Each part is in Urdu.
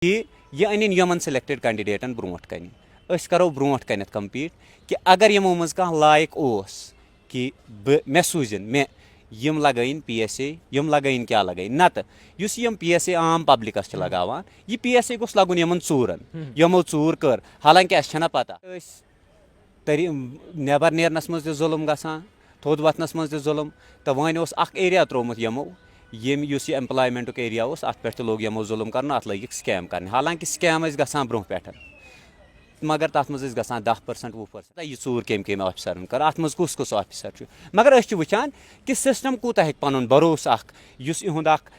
کہ یہ ان یمن سلیکٹڈ کینڈیڈیٹن برونٹ کن اس کرو برونٹ کنتھ کمپیٹ کہ اگر یمو مز کانٛہہ لائق اوس کہ مے سوٗزِن مے یم لگٲیِن پی ایس اے یم لگٲیِن کیٛاہ لگٲیِن نتہٕ یُس یم پی ایس اے عام پبلکس چھِ لگاوان یہ پی ایس اے گوٚژھ لگُن یمن ژوٗرن یمو ژوٗر کٔر حالانکہ اسہِ چھنہ پتہ ٲسۍ نٮ۪بر نیرنس منٛز تہِ ظُلم گژھان تھوٚد وۄتھنس منٛز تہِ ظُلم تہٕ وۄنۍ اوس اکھ ایریا تروومُت یمو یُس یہ ایمپلایمنٹُک ایریا اوس اتھ پٮ۪ٹھ تہِ لوگ یمو ظُلم کرُن اتھ لٲگِکھ سکیم کرنہِ حالانکہ سکیم ٲسۍ گژھان برونٛہہ پٮ۪ٹھ مگر تتھ منٛز ٲسۍ گژھان 10% 20% یہِ ژوٗر کٔمۍ آفسرن کٔر اتھ منٛز کُس آفسر چھُ مگر أسۍ چھِ وٕچھان کہِ سسٹم کوٗتاہ ہیٚکہِ پنُن بروسہٕ اکھ یُس یِہُنٛد اکھ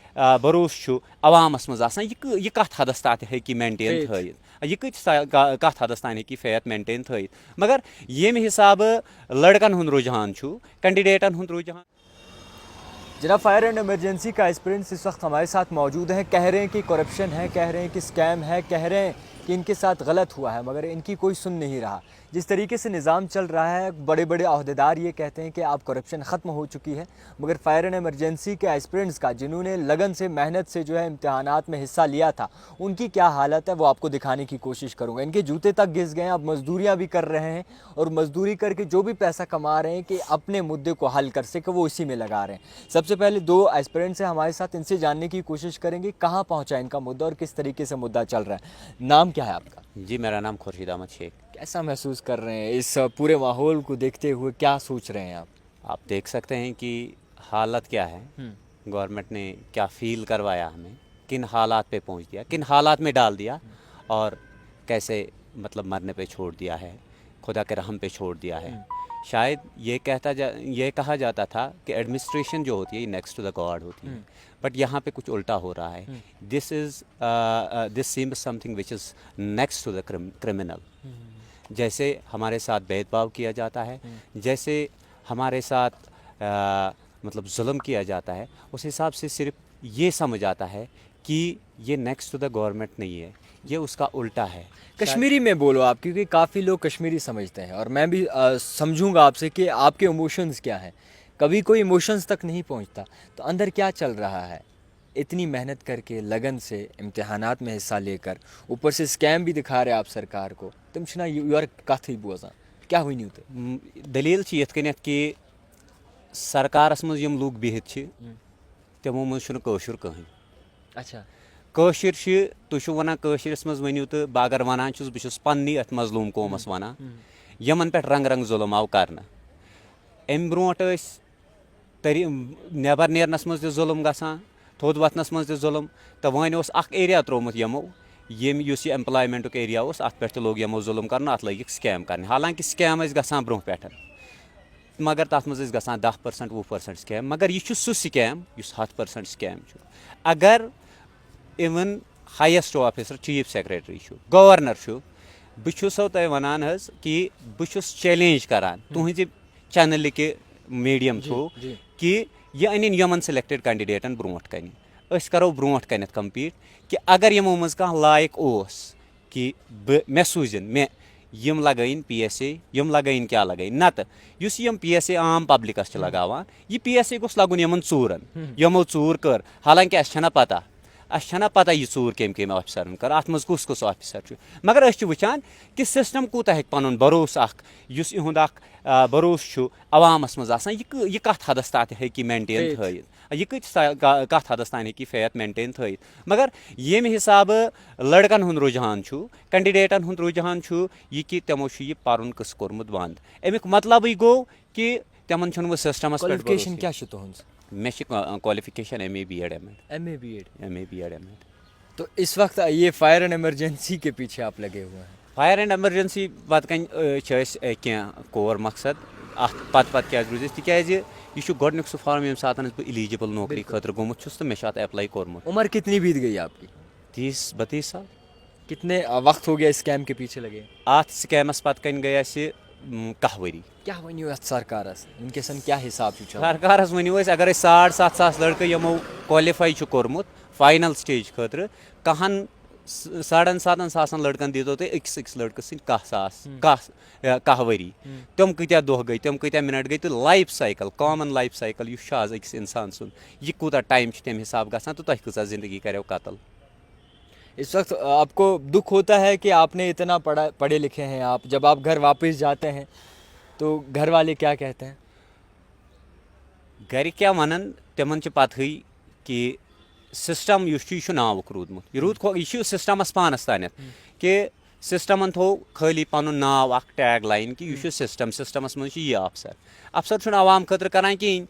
بروسہٕ چھُ عوامس منٛز آسان یہِ کتھ حدس تانۍ ہیٚکہِ یہِ مینٹین تھٲیِتھ یہِ کتھ حدس تانۍ ہیٚکہِ یہِ فیتھ مینٹین تھٲیِتھ مگر ییٚمہِ حسابہٕ لڑکن ہُنٛد رجحان چھُ کینڈیڈیٹن ہُنٛد رجحان. جناب فائر اینڈ ایمرجنسی کا ایکسپیرینس اس وقت ہمارے ساتھ موجود ہیں. کہہ رہے ہیں کہ کرپشن ہے, کہہ رہے ہیں کہ اسکیم ہے, کہہ رہے ہیں کہ ان کے ساتھ غلط ہوا ہے, مگر ان کی کوئی سن نہیں رہا. جس طریقے سے نظام چل رہا ہے, بڑے بڑے عہدیدار یہ کہتے ہیں کہ اب کرپشن ختم ہو چکی ہے, مگر فائر اینڈ ایمرجنسی کے ایسپرنٹس کا جنہوں نے لگن سے محنت سے جو ہے امتحانات میں حصہ لیا تھا, ان کی کیا حالت ہے وہ آپ کو دکھانے کی کوشش کروں گا. ان کے جوتے تک گھس گئے ہیں, اب مزدوریاں بھی کر رہے ہیں اور مزدوری کر کے جو بھی پیسہ کما رہے ہیں کہ اپنے مدعے کو حل کر سکے وہ اسی میں لگا رہے ہیں. سب سے پہلے دو ایسپرنٹس ہیں ہمارے ساتھ, ان سے جاننے کی کوشش کریں گے کہاں پہنچا ان کا مدعا اور کس طریقے سے مدعا چل رہا ہے. نام کیا ہے آپ کا؟ جی میرا نام خورشید احمد شیخ. کیسا محسوس کر رہے ہیں اس پورے ماحول کو دیکھتے ہوئے, کیا سوچ رہے ہیں آپ؟ آپ دیکھ سکتے ہیں کہ حالت کیا ہے, گورنمنٹ نے کیا فیل کروایا ہمیں, کن حالات پہ پہنچ دیا, کن حالات میں ڈال دیا اور کیسے مطلب مرنے پہ چھوڑ دیا ہے, خدا کے رحم پہ چھوڑ دیا ہے. شاید یہ کہا جاتا تھا کہ ایڈمنسٹریشن جو ہوتی ہے یہ نیکسٹ ٹو دا گاڈ ہوتی ہے, بٹ یہاں پہ کچھ الٹا ہو رہا ہے. This seems something which is next to the criminal. جیسے ہمارے ساتھ بھید بھاؤ کیا جاتا ہے, جیسے ہمارے ساتھ مطلب ظلم کیا جاتا ہے, اس حساب سے صرف یہ سمجھ آتا ہے کہ یہ نیکسٹ ٹو دا گورنمنٹ نہیں ہے, یہ اس کا الٹا ہے. کشمیری میں بولو آپ, کیونکہ کافی لوگ کشمیری سمجھتے ہیں اور میں بھی سمجھوں گا آپ سے کہ آپ کے ایموشنز کیا ہیں. کبھی کوئی ایموشنز تک نہیں پہنچتا, تو اندر کیا چل رہا ہے؟ اتنی محنت کر کے لگن سے امتحانات میں حصہ لے کر اوپر سے اسکیم بھی دکھا رہے آپ سرکار کو, تم چھنا یور کتھٕے بوزان کیا ہوئی نہیں ہوتے. دلیل یتھ کنیتھ کہ سرکارس مز یم لوگ بہت چھ تمو مز چھُنہٕ کٲشُر کٕہٕنۍ. اچھا, کٲشِر چھِ, تُہۍ چھِو وَنان کٲشرِس منٛز ؤنِو تہٕ بہٕ اگر وَنان چھُس بہٕ چھُس پنٛنی اَتھ مظلوٗم قومَس وَنان یِمن پٮ۪ٹھ رنٛگ رنٛگ ظُلم آو کرنہٕ. اَمہِ برونٛٹھ ٲسۍ نٮ۪بر نیرنس منٛز تہِ ظُلم گژھان, تھوٚد وۄتھنس منٛز تہِ ظُلم, تہٕ وۄنۍ اوس اکھ ایریا تروومُت یِمو یُس یہِ ایمپلایمنٹُک ایریا اوس اتھ پٮ۪ٹھ تہِ لوگ یِمو ظُلم کرُن, اتھ لٲگِکھ سکیم کرنہِ. حالانکہ سکیم ٲسۍ گژھان برونٛہہ پٮ۪ٹھ مگر تتھ منٛز ٲسۍ گژھان 10% 20% سکیم. مگر یہِ چھُ سُہ سکیم یُس 100% سکیم چھُ. اگر اِوٕن ہایسٹ آفِسر چیف سیکرٹری چھُ, گورنر چھُ, بہٕ چھُسو تۄہہِ وَنان حظ کہ بہٕ چھُس چیلینج کران تُہنٛزِ چینلہِ کہِ میڈیم تھرو کہ یہِ أنِن یِمن سلیکٹڈ کینڈیڈیٹن برونٛٹھ کنہِ. أسۍ کرو برونٛٹھ کنیتھ کمپیٹ کہ اگر یِمو منٛز کانٛہہ لایق اوس کہ مےٚ سوٗزِن مےٚ یم لگٲیِن پی ایس اے یم لگٲیِن کیٛاہ لگٲیِن نتہٕ یُس یم پی ایس اے عام پبلکس چھِ لگاوان یہِ پی ایس اے گوٚژھ لگُن یِمن ژوٗرن یِمو ژوٗر کٔر. حالانکہ اسہِ چھنہ پتہ یہِ ژوٗر کٔمۍ آفسرن کٔر, اتھ منٛز کُس آفسر چھُ. مگر أسۍ چھِ وٕچھان کہِ سسٹم کوٗتاہ ہیٚکہِ پنُن بروسہٕ اکھ یُس یِہُنٛد اکھ بروسہٕ چھُ عوامس منٛز آسان یہِ کتھ حدس تانۍ ہیٚکہِ یہِ مینٹین تھٲیِتھ, یہِ کتھ حدس تانۍ ہیٚکہِ یہِ فیتھ مینٹین تھٲیِتھ. مگر ییٚمہِ حسابہٕ لڑکن ہُنٛد رجحان چھُ, کینڈیڈیٹن ہُنٛد رجحان چھُ یہِ کہِ تِمو چھُ یہِ پرُن قٕصہٕ کوٚرمُت بنٛد. امیُک مطلبٕے گوٚو کہِ تِمن چھُنہٕ وۄنۍ سسٹمس پٮ۪ٹھ کوالیفِکیشن کیا چھِ تُہنٛز؟ مےٚ چھِ کوالیفِکیشن MA BEd MA. تو اس وقت یہ فائر اینڈ ایمرجنسی کے پیچھے آپ لگے ہوئے ہیں. فایر اینڈ ایمرجنسی پتہٕ کَنۍ چھِ أسۍ کینٛہہ کور مقصد اتھ پتہٕ کیٛازِ روٗزۍ أسۍ, تِکیٛازِ یہِ چھُ گۄڈنیُک سُہ فارم ییٚمہِ ساتہٕ بہٕ اِلیجبل نوکری خٲطرٕ گوٚمُت چھُس تہٕ مےٚ چھُ اتھ ایپلاے کوٚرمُت. عمر کتنی بیت گئی آپ کی؟ 30-32 سال. کتنے وقت ہو گیا اسکیم کے پیچھے لگے؟ اتھ سکیمس پتہٕ کَنۍ گٔے اَسہِ 10 ؤری. کیا ؤنِو یتھ سرکارس, ونکیٚسن کیا حساب چھُ چلان؟ سرکارس ؤنِو أسۍ اگر أسۍ 7,500 لڑکہٕ یِمو کالِفاے چھُ کوٚرمُت فاینل سٹیج خٲطرٕ, 7,500 لڑکن دیٖتو تُہۍ أکِس لڑکہٕ سٕنٛدۍ 10 ؤری. تِم کۭتیاہ دۄہ گٔے, تِم کۭتیاہ مِنٹ گٔے, تہٕ life cycle common life cycle یُس چھُ آز أکِس انسان سُنٛد یہِ کوٗتاہ ٹایم چھُ تمہِ حساب گژھان, تہٕ تۄہہِ کۭژاہ زندگی کریو قتل. اس وقت آپ کو دکھ ہوتا ہے کہ آپ نے اتنا پڑھے لکھے ہیں آپ، جب آپ گھر واپس جاتے ہیں تو گھر والے کیا کہتے ہیں؟ گھر کیا ونن تمن چھ پتہی کہ سسٹم یس چھ یہ چھ ناوک رودمت، یہ سسٹمس پانس تانیتھ کہ سسٹمن تھو خالی پن ناو اخ ٹیگ لائن کہ یہ سسٹمس من یہ افسر چھ عوام خاطر کران کہین،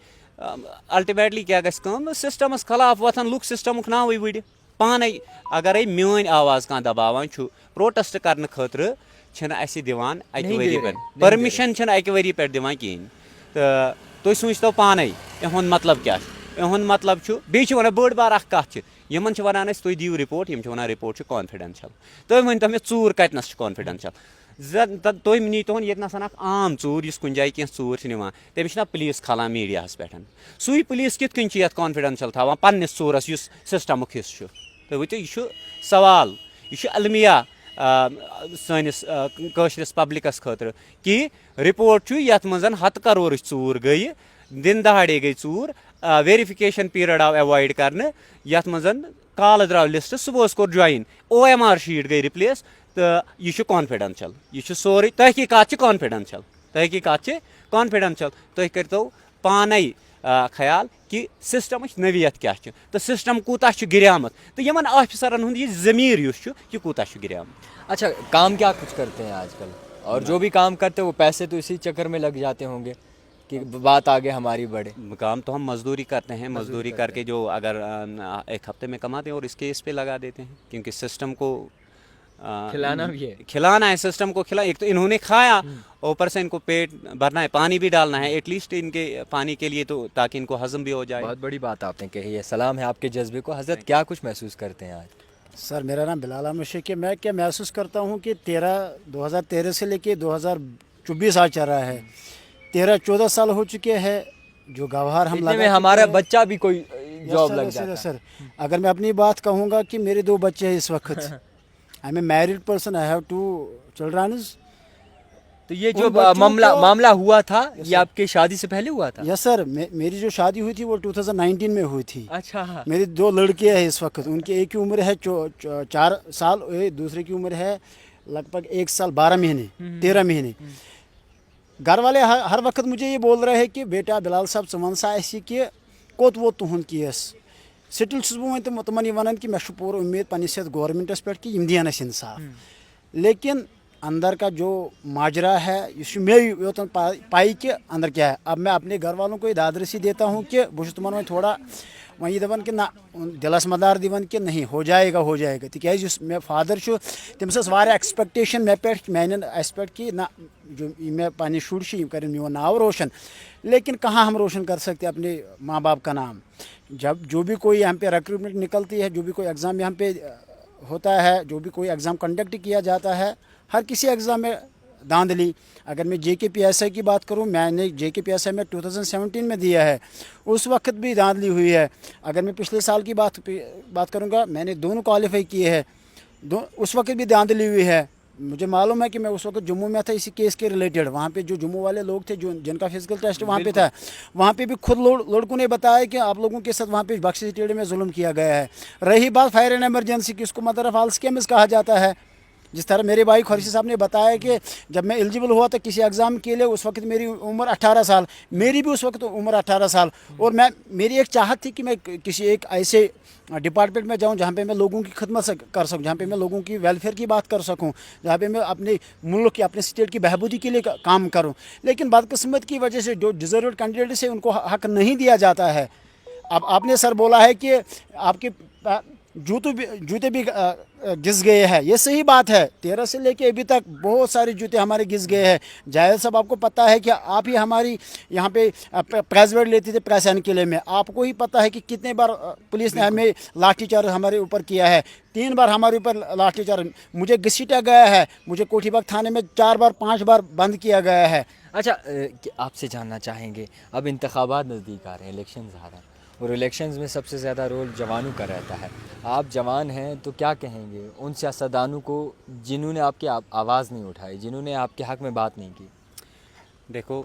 الٹیمیٹلی کیا گژھِ کٲم سسٹمس خلاف وتھان لُکھ سسٹمک ناوٕے وٕڑِ پانے اگرے میٲنۍ آواز کانٛہہ دباوان چھُ پروٹیسٹ کرنہٕ خٲطرٕ چھنہٕ اَسہِ دِوان اکہِ ؤری پٮ۪ٹھ پٔرمِشن چھنہٕ اکہِ ؤری پٮ۪ٹھ دِوان کِہیٖنۍ تہٕ تُہۍ سوٗنٛچتو پانے یِہُنٛد مطلب کیاہ چھُ، یِہُنٛد مطلب چھُ بیٚیہِ چھِ ونان بٔڑ بار اکھ کتھ چھِ یِمن چھِ ونان أسۍ تُہۍ دِیِو رِپورٹ، یِم چھِ ونان رِپورٹ چھُ کانفِڈینشل، تُہۍ ؤنۍتو مےٚ ژوٗر کتنس چھِ کانفِڈینشل، تُہۍ نیٖتون ییٚتنس اکھ عام ژوٗر یُس کُنہِ جایہِ کینٛہہ ژوٗر چھِ نِوان تٔمِس چھِنہ پُلیٖس کھالان میٖڈیاہس پٮ۪ٹھ، سُے پُلیٖس کِتھ کٔنۍ چھُ یتھ کانفِڈینشل تھاوان پننِس ژوٗرس یُس سسٹمُک حصہٕ چھُ، تُہۍ وٕچھِو یہِ چھُ سوال، یہ المیہ سٲنِس کٲشرِس پبلکس خٲطرٕ کہ رِپورٹ چھُ یتھ منٛز ہتہٕ کرورٕچ ژوٗر گٔیہِ، دِن دہاڑے گٔے ژوٗر، ویرِفِکیشن پیٖریڈ آو ایوایڈ کرنہٕ، یتھ منٛز کالہٕ درٛاو لسٹ صُبحس کوٚر join, O M R sheet گٔے رِپلیس، تہٕ یہِ چھُ کانفِڈینشل، یہِ چھُ سورُے تحقیٖقات چھِ کانفِڈینشل، تحقیٖقات چھِ کانفِڈینشل، تُہۍ کٔرۍتو پانے خیال کہ سسٹمٕچ نوعیت کیاہ چھِ تہٕ سسٹم کوٗتاہ چھُ گِریامُت تہٕ یِمن آفِسرن ہُنٛد یہِ ضمیٖر یُس چھُ یہِ کوٗتاہ چھُ گِریامُت۔ اچھا کام کیا کچھ کرتے ہیں آج کل، اور جو بھی کام کرتے ہیں وہ پیسے تو اسی چکر میں لگ جاتے ہوں گے کہ بات آگے ہماری بڑھے؟ کام تو ہم مزدوری کرتے ہیں، مزدوری کر کے جو اگر ایک ہفتے میں کماتے ہیں اور اس کے اس پہ لگا دیتے ہیں، کیونکہ سسٹم کو کھلانا بھی ہے، کھلانا ہے، سسٹم کو کھلانا، ایک تو انہوں نے کھایا اوپر سے ان کو پیٹ بھرنا ہے، پانی بھی ڈالنا ہے ایٹ لیسٹ ان کے پانی کے لیے، تو تاکہ ان کو ہضم بھی ہو جائے۔ بہت بڑی بات آپ نے کہی ہے، سلام ہے آپ کے جذبے کو۔ حضرت کیا کچھ محسوس کرتے ہیں آج؟ سر میرا نام بلال احمد شیخ ہے، میں کیا محسوس کرتا ہوں کہ 2013 سے لے کے 2024 آج چل رہا ہے، 13-14 سال ہو چکے ہیں، جو گواہار ہم اتنے میں ہمارا بچہ بھی کوئی جاب لگ جاتا ہے۔ سر اگر میں اپنی بات کہوں گا کہ میرے 2 بچے ہیں اس وقت، I am a married person, I have 2 children's. تو یہ جو معاملہ ہوا تھا یہ آپ کی شادی سے پہلے ہوا تھا؟ یس سر، میری جو شادی ہوئی تھی وہ 2019 میں ہوئی تھی۔ اچھا، میری 2 لڑکے ہیں اس وقت، ان کی ایک کی عمر ہے 4 سال، دوسرے کی عمر ہے لگ بھگ 1 سال 12 مہینے 13 مہینے۔ گھر والے ہر وقت مجھے یہ بول رہے ہیں کہ بیٹا بلال صاحب ژٕ وَن سا اَسہِ کہ کوٚت ووت تُہُنٛد کیس، سٹل چھُس بہٕ وۄنۍ تِمن یہِ وَنان کہ مےٚ چھُ پوٗرٕ اُمید پننِس یتھ گورمنٹس پٮ۪ٹھ کہ یِم دِیَن اَسہِ اِنصاف، لیکن اندر کا جو ماجرا ہے یہ چھُ مے یوتن پائی کہ اندر کیا ہے۔ اب میں اپنے گھر والوں کو یہ دادرسی دیتا ہوں کہ بہٕ چھُس تِمن وۄنۍ تھوڑا وۄنۍ یہِ دپان کہ نہ دِلس مدار دِوان کہ نہیں ہو جائے گا تِکیازِ یُس مےٚ فادر چھُ تٔمِس ٲس واریاہ ایکسپیکٹیشن مےٚ پٮ۪ٹھ میانٮ۪ن اَسہِ پٮ۪ٹھ کہ نہ جو مےٚ پنٕنۍ شُرۍ چھِ یِم کرن میون ناو روشن، لیکن کہاں ہم روشن کر سکتے اپنے ماں باپ کا نام۔ جب جو بھی کوئی یہاں پہ ریکروٹمنٹ نکلتی ہے، جو بھی کوئی ایگزام یہاں پہ ہوتا ہے، جو بھی کوئی ایگزام کنڈکٹ کیا جاتا ہے، ہر کسی ایگزام میں دھاندلی۔ اگر میں جے کے پی ایس آئی کی بات کروں، میں نے جے کے پی ایس آئی میں 2017 میں دیا ہے، اس وقت بھی دھاندلی ہوئی ہے۔ اگر میں پچھلے سال کی بات کروں گا، میں نے دونوں کوالیفائی کیے ہیں، اس وقت بھی دھاندلی ہوئی ہے۔ مجھے معلوم ہے کہ میں اس وقت جموں میں تھا اسی کیس کے ریلیٹڈ، وہاں پہ جو جموں والے لوگ تھے جن کا فزیکل ٹیسٹ وہاں پہ تھا، وہاں پہ بھی خود لڑکوں نے بتایا کہ آپ لوگوں کے ساتھ وہاں پہ بخشی اسٹیڈیم میں ظلم کیا گیا ہے۔ رہی بات فائر اینڈ ایمرجنسی کی، اس کو مدر آف آل اسکیمز کہا جاتا ہے۔ جس طرح میرے بھائی خورشید صاحب نے بتایا کہ جب میں ایلیجیبل ہوا تھا کسی ایگزام کے لیے، اس وقت میری عمر 18 سال، میری بھی اس وقت عمر 18 سال، اور میری ایک چاہت تھی کہ میں کسی ایک ایسے ڈپارٹمنٹ میں جاؤں جہاں پہ میں لوگوں کی خدمت کر سکوں، جہاں پہ میں لوگوں کی ویلفیئر کی بات کر سکوں، جہاں پہ میں اپنے ملک کی اپنے اسٹیٹ کی بہبودی کے لیے کام کروں، لیکن بدقسمت کی وجہ سے جو ڈیزروڈ کینڈیڈیٹس ہیں ان کو حق نہیں دیا جاتا ہے۔ اب آپ نے سر بولا ہے کہ آپ کے جوتے بھی گھس گئے ہیں، یہ صحیح بات ہے، 13 سے لے کے ابھی تک بہت سارے جوتے ہمارے گھس گئے ہیں۔ جاوید صاحب آپ کو پتہ ہے کہ آپ ہی ہماری یہاں پہ پریس ویڈ لیتے تھے پریس اینڈ قلعے میں، آپ کو ہی پتہ ہے کہ کتنے بار پولیس نے ہمیں لاٹھی چارج ہمارے اوپر کیا ہے، 3 بار ہمارے اوپر لاٹھی چارج، مجھے گھسیٹا گیا ہے، مجھے کوٹھی باغ تھانے میں 4 بار 5 بار بند کیا گیا ہے۔ اچھا آپ سے جاننا چاہیں گے، اب انتخابات نزدیک آ رہے ہیں، الیکشنز آ رہے ہیں، اور الیکشنز میں سب سے زیادہ رول جوانوں کا رہتا ہے، آپ جوان ہیں تو کیا کہیں گے ان سیاستدانوں کو جنہوں نے آپ کی آواز نہیں اٹھائی، جنہوں نے آپ کے حق میں بات نہیں کی؟ دیکھو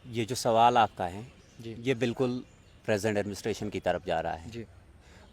یہ جو سوال آپ کا ہے جی یہ بالکل پریزنٹ ایڈمنسٹریشن کی طرف جا رہا ہے۔ جی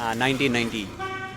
1990